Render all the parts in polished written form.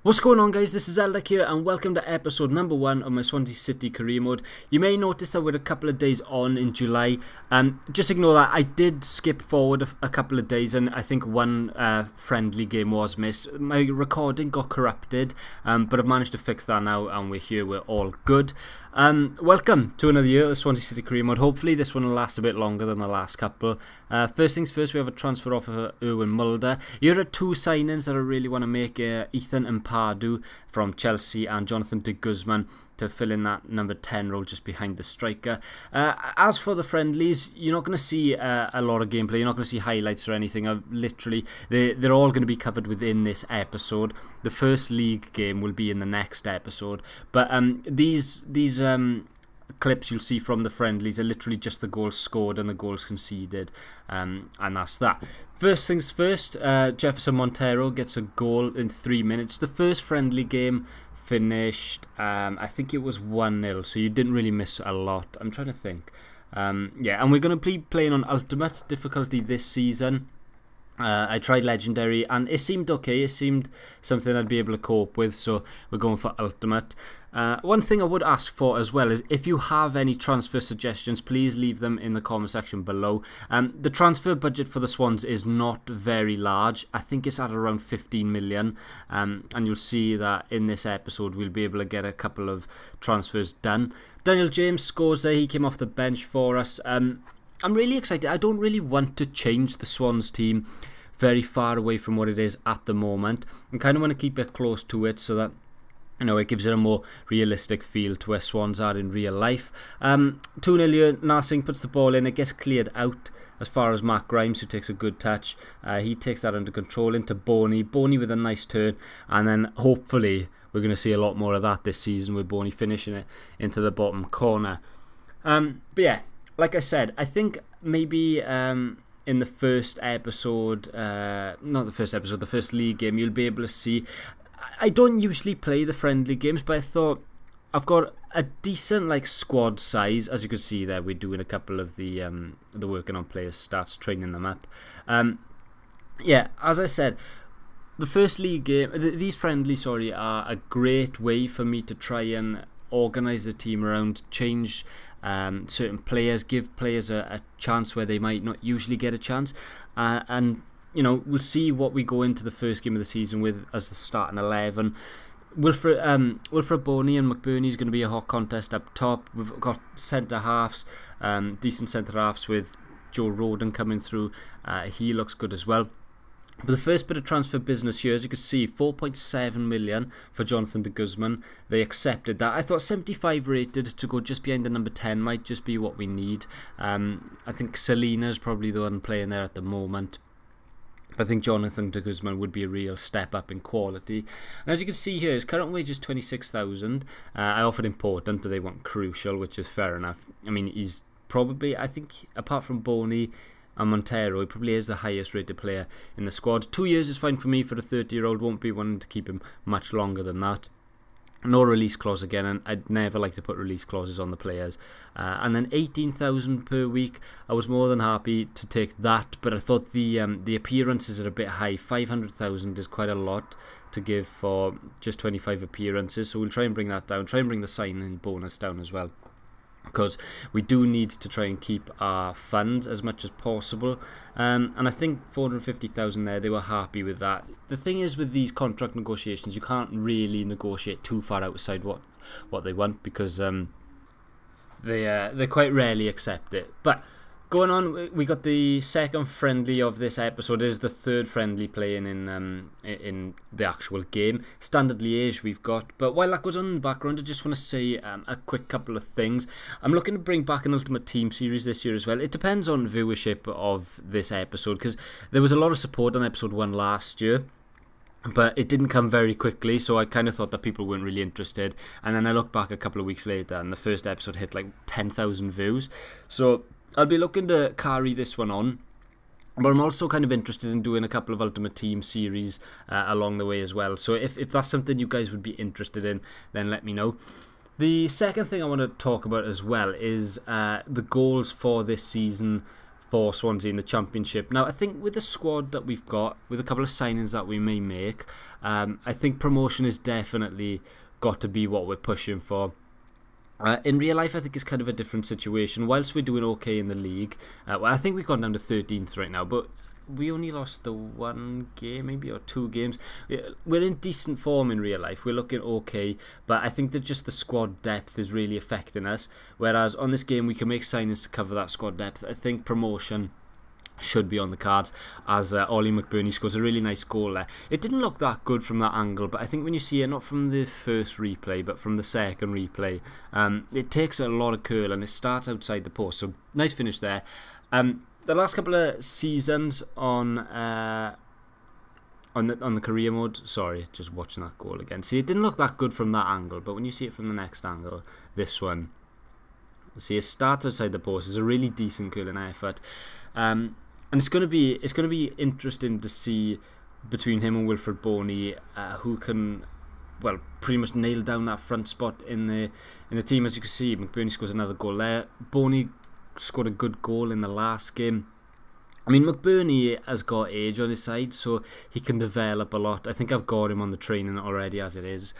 What's going on, guys? This is Eldak here and welcome to episode number 1 of my Swansea City career mode. You may notice that we're a couple of days on in July. Just ignore that. I did skip forward a couple of days and I think one friendly game was missed. My recording got corrupted, but I've managed to fix that now and we're here. We're all good. Welcome to another year of Swansea City career mode. Hopefully this one will last a bit longer than the last couple. First things first, we have a transfer offer for Erwin Mulder. Here are two signings that I really want to make. Ethan Ampadu from Chelsea and Jonathan de Guzman to fill in that number 10 role just behind the striker. As for the friendlies, you're not going to see a lot of gameplay. You're not going to see highlights or anything. They're all going to be covered within this episode. The first league game will be in the next episode. But these clips you'll see from the friendlies are literally just the goals scored and the goals conceded, and that's that. First things first, Jefferson Montero gets a goal in 3 minutes. The first friendly game finished, I think it was 1-0, so you didn't really miss a lot. I'm trying to think. And we're going to be playing on Ultimate difficulty this season. I tried Legendary and it seemed okay. It seemed something I'd be able to cope with, so we're going for Ultimate. One thing I would ask for as well is if you have any transfer suggestions, please leave them in the comment section below. The transfer budget for the Swans is not very large. I think it's at around 15 million, and you'll see that in this episode we'll be able to get a couple of transfers done. Daniel James scores there. He came off the bench for us. I'm really excited. I don't really want to change the Swans team very far away from what it is at the moment. I kind of want to keep it close to it so that it gives it a more realistic feel to where Swans are in real life. 2-0 here, Narsingh puts the ball in, it gets cleared out as far as Mark Grimes, who takes a good touch. He takes that under control into Boney with a nice turn, and then hopefully we're going to see a lot more of that this season with Boney finishing it into the bottom corner. But yeah, like I said, I think maybe in the first episode, the first league game, you'll be able to see. I don't usually play the friendly games, but I thought I've got a decent squad size. As you can see there, we're doing a couple of the working on players' stats, training them up. As I said, the first league game, these friendlies, are a great way for me to try and organise the team around, change certain players, give players a chance where they might not usually get a chance, and we'll see what we go into the first game of the season with as the starting 11. Wilfred Boney and McBurney is going to be a hot contest up top. We've got centre halves, decent centre halves with Joe Roden coming through. He looks good as well. But the first bit of transfer business here, as you can see, 4.7 million for Jonathan de Guzman. They accepted that. I thought 75 rated to go just behind the number 10 might just be what we need. I think Selena is probably the one playing there at the moment. I think Jonathan de Guzman would be a real step up in quality. And as you can see here, his current wage is 26,000. I offered important, but they want crucial, which is fair enough. I mean, he's probably, I think, apart from Boney and Montero, he probably is the highest rated player in the squad. 2 years is fine for me for a 30-year-old. Won't be wanting to keep him much longer than that. No release clause again, and I'd never like to put release clauses on the players. And then 18,000 per week. I was more than happy to take that, but I thought the appearances are a bit high. 500,000 is quite a lot to give for just 25 appearances, so we'll try and bring that down. Try and bring the sign-in bonus down as well, because we do need to try and keep our funds as much as possible. And I think 450,000 there, they were happy with that. The thing is, with these contract negotiations, you can't really negotiate too far outside what they want, because they quite rarely accept it. But going on, we got the second friendly of this episode. It is the third friendly playing in the actual game. Standard Liège we've got. But while that goes on in the background, I just want to say a quick couple of things. I'm looking to bring back an Ultimate Team series this year as well. It depends on viewership of this episode, because there was a lot of support on episode 1 last year, but it didn't come very quickly, so I kind of thought that people weren't really interested. And then I looked back a couple of weeks later and the first episode hit 10,000 views. So I'll be looking to carry this one on, but I'm also kind of interested in doing a couple of Ultimate Team series along the way as well. So if that's something you guys would be interested in, then let me know. The second thing I want to talk about as well is the goals for this season for Swansea in the Championship. Now, I think with the squad that we've got, with a couple of signings that we may make, I think promotion is definitely got to be what we're pushing for. In real life, I think it's kind of a different situation. Whilst we're doing okay in the league, I think we've gone down to 13th right now, but we only lost the one game, maybe, or 2 games. We're in decent form in real life. We're looking okay, but I think that just the squad depth is really affecting us. Whereas on this game, we can make signings to cover that squad depth. I think promotion should be on the cards, as Ollie McBurney scores a really nice goal there. It didn't look that good from that angle, but I think when you see it, not from the first replay but from the second replay, it takes a lot of curl and it starts outside the post, so nice finish there. The last couple of seasons on the career mode, sorry, just watching that goal again, see, it didn't look that good from that angle, but when you see it from the next angle, this one, see, it starts outside the post. It's a really decent curling effort. And it's going to be interesting to see between him and Wilfred Boney who can, well, pretty much nail down that front spot in the team. As you can see, McBurney scores another goal there. Boney scored a good goal in the last game. I mean, McBurney has got age on his side, so he can develop a lot. I think I've got him on the training already as it is.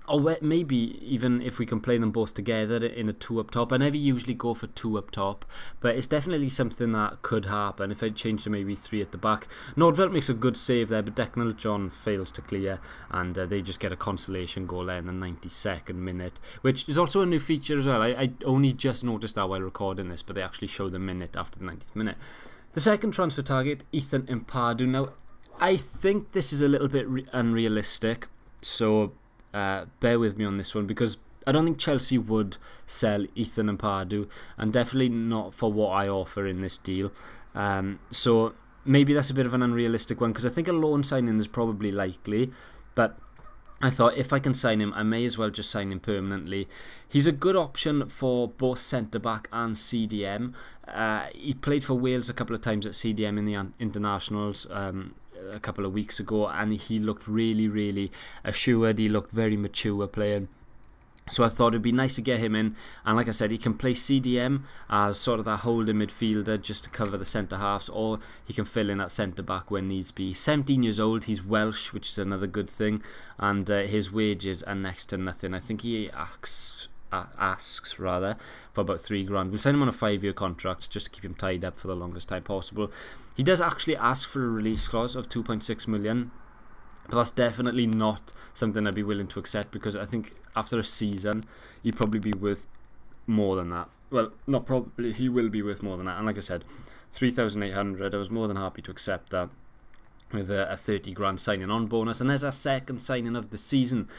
Or maybe even if we can play them both together in a 2 up top. I never usually go for 2 up top, but it's definitely something that could happen if I change to maybe 3 at the back. Nordfeldt makes a good save there, but Declan John fails to clear, and they just get a consolation goal there in the 92nd minute, which is also a new feature as well. I only just noticed that while recording this, but they actually show the minute after the 90th minute. The second transfer target, Ethan Ampadu. Now, I think this is a little bit unrealistic, so bear with me on this one, because I don't think Chelsea would sell Ethan Ampadu, and definitely not for what I offer in this deal. So maybe that's a bit of an unrealistic one, because I think a loan signing is probably likely, but I thought if I can sign him, I may as well just sign him permanently. He's a good option for both centre-back and CDM. He played for Wales a couple of times at CDM in the internationals a couple of weeks ago, and he looked really, really assured. He looked very mature playing, so I thought it'd be nice to get him in. And like I said, he can play CDM as sort of that holding midfielder just to cover the centre halves, or he can fill in at centre back when needs be. He's 17 years old, he's Welsh, which is another good thing, and his wages are next to nothing. I think he asks for about $3,000. We'll sign him on a 5-year contract just to keep him tied up for the longest time possible. He does actually ask for a release clause of 2.6 million, but that's definitely not something I'd be willing to accept, because I think after a season he'd probably be worth more than that. Well, not probably, he will be worth more than that. And like I said, 3,800, I was more than happy to accept that with a 30 grand signing on bonus. And there's our second signing of the season.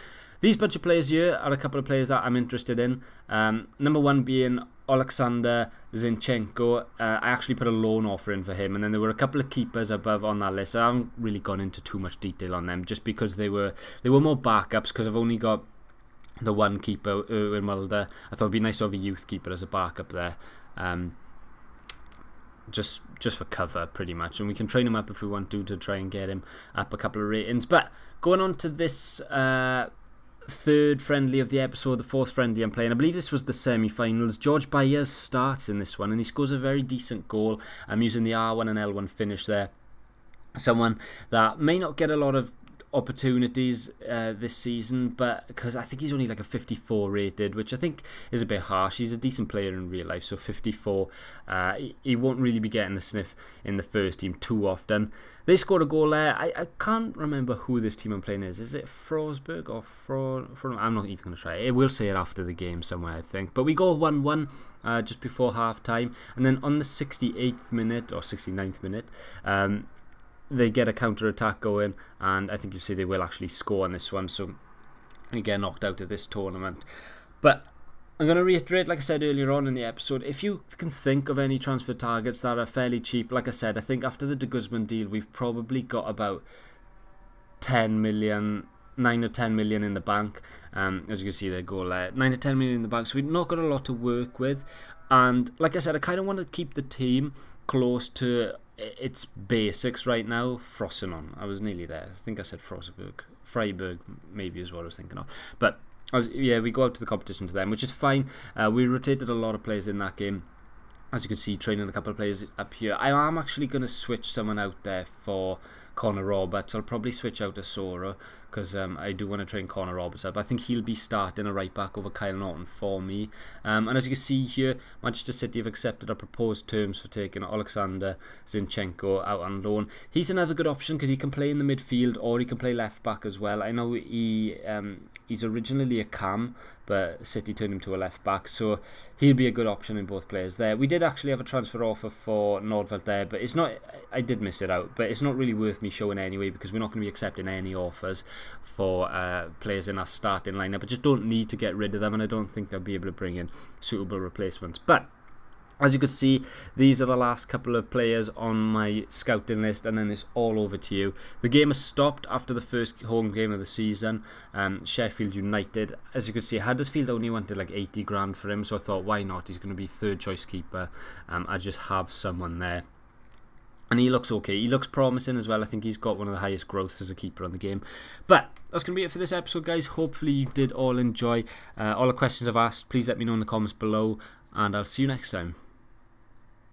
These bunch of players here are a couple of players that I'm interested in. Number one being Alexander Zinchenko. I actually put a loan offer in for him, and then there were a couple of keepers above on that list. I haven't really gone into too much detail on them, just because they were more backups, because I've only got the one keeper, Erwin Mulder. I thought it'd be nice to have a youth keeper as a backup there. Just for cover, pretty much, and we can train him up if we want to try and get him up a couple of ratings. But going on to this third friendly of the episode, the fourth friendly I'm playing, I believe this was the semi-finals. George Byers starts in this one, and he scores a very decent goal. I'm using the R1 and L1 finish there. Someone that may not get a lot of opportunities this season, but because I think he's only like a 54 rated, which I think is a bit harsh. He's a decent player in real life, so 54, he won't really be getting a sniff in the first team too often. They scored a goal there. I can't remember who this team I'm playing is. Is it Frosberg or I'm not even going to try it. We'll say it after the game somewhere, I think. But we go 1-1 just before half time, and then on the 68th minute or 69th minute, they get a counter-attack going, and I think you see they will actually score on this one, so they get knocked out of this tournament. But I'm going to reiterate, like I said earlier on in the episode, if you can think of any transfer targets that are fairly cheap, like I said, I think after the Guzman deal, we've probably got about 10 million, 9 or 10 million in the bank. As you can see, they go like 9 or 10 million in the bank, so we've not got a lot to work with. And like I said, I kind of want to keep the team close to its basics right now. Frosinone, I was nearly there. I think I said Freiburg maybe is what I was thinking of. But we go out to the competition to them, which is fine. We rotated a lot of players in that game. as you can see, training a couple of players up here. I am actually going to switch someone out there for Connor Roberts. I'll probably switch out Asora because I do want to train Connor Roberts up. I think he'll be starting a right back over Kyle Norton for me. And as you can see here, Manchester City have accepted our proposed terms for taking Alexander Zinchenko out on loan. He's another good option because he can play in the midfield or he can play left back as well. I know he's originally a cam, but City turned him to a left back, so he'll be a good option in both players there. We did actually have a transfer offer for Nordveld there, but it's not. I did miss it out, but it's not really worth me showing anyway because we're not going to be accepting any offers for players in our starting lineup. I just don't need to get rid of them, and I don't think they'll be able to bring in suitable replacements. But as you can see, these are the last couple of players on my scouting list, and then it's all over to you. The game has stopped after the first home game of the season. Sheffield United, as you can see, Huddersfield only wanted like 80 grand for him, so I thought, why not? He's going to be third choice keeper. I just have someone there. And he looks okay. He looks promising as well. I think he's got one of the highest growths as a keeper on the game. But that's going to be it for this episode, guys. Hopefully you did all enjoy all the questions I've asked. Please let me know in the comments below, and I'll see you next time.